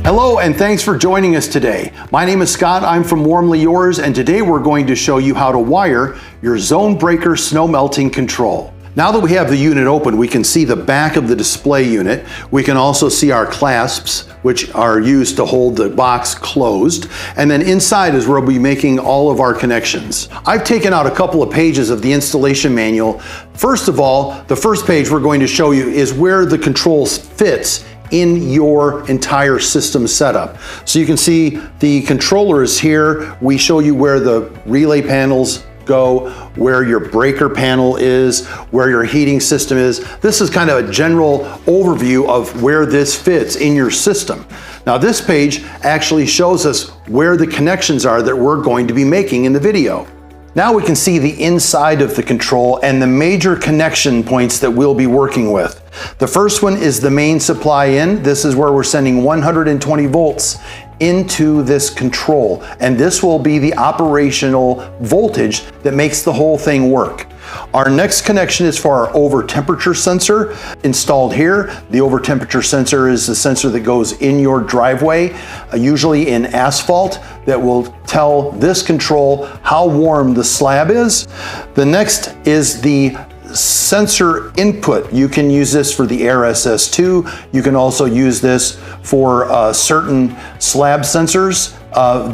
Hello and thanks for joining us today. My name is Scott, I'm from WarmlyYours, and today we're going to show you how to wire your ZoneBraker snow melting control. Now that we have the unit open, we can see the back of the display unit. We can also see our clasps, which are used to hold the box closed. And then inside is where we'll be making all of our connections. I've taken out a couple of pages of the installation manual. First of all, the first page we're going to show you is where the controls fits in your entire system setup. So you can see the controller is here. We show you where the relay panels go, where your breaker panel is, where your heating system is. This is kind of a general overview of where this fits in your system. Now this page actually shows us where the connections are that we're going to be making in the video. Now we can see the inside of the control and the major connection points that we'll be working with. The first one is the main supply in. This is where we're sending 120 volts into this control, and this will be the operational voltage that makes the whole thing work. Our next connection is for our overtemperature sensor installed here. The overtemperature sensor is the sensor that goes in your driveway, usually in asphalt, that will tell this control how warm the slab is. The next is the sensor input. You can use this for the Air SS2. You can also use this for certain slab sensors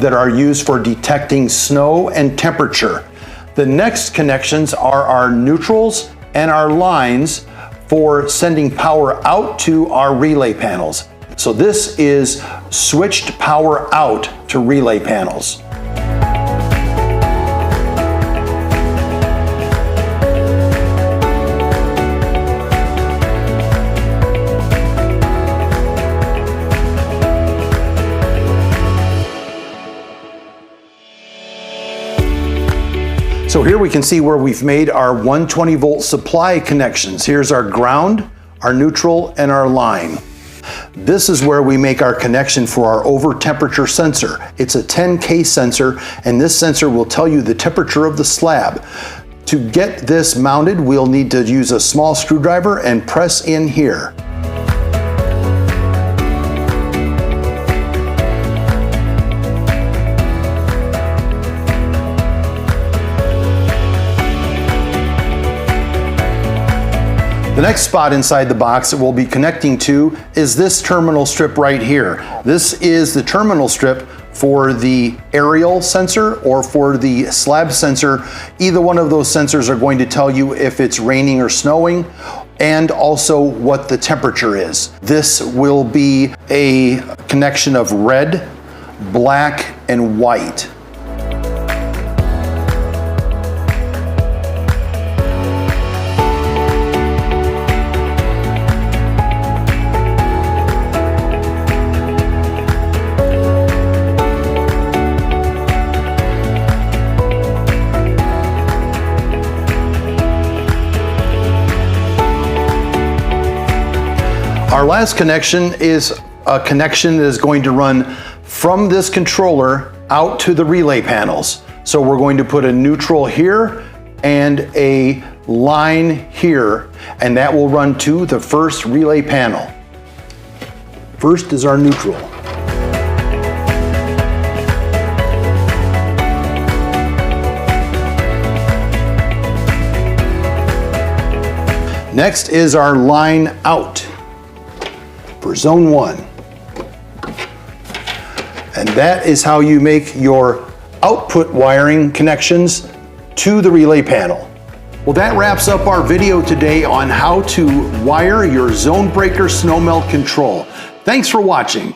that are used for detecting snow and temperature. The next connections are our neutrals and our lines for sending power out to our relay panels. So this is switched power out to relay panels. So here we can see where we've made our 120 volt supply connections. Here's our ground, our neutral, and our line. This is where we make our connection for our overtemperature sensor. It's a 10K sensor, and this sensor will tell you the temperature of the slab. To get this mounted, we'll need to use a small screwdriver and press in here. The next spot inside the box that we'll be connecting to is this terminal strip right here. This is the terminal strip for the aerial sensor or for the slab sensor. Either one of those sensors are going to tell you if it's raining or snowing, and also what the temperature is. This will be a connection of red, black, and white. Our last connection is a connection that is going to run from this controller out to the relay panels. So we're going to put a neutral here and a line here, and that will run to the first relay panel. First is our neutral. Next is our line out for zone 1. And that is how you make your output wiring connections to the relay panel. Well, that wraps up our video today on how to wire your ZoneBraker snow melt control. Thanks for watching.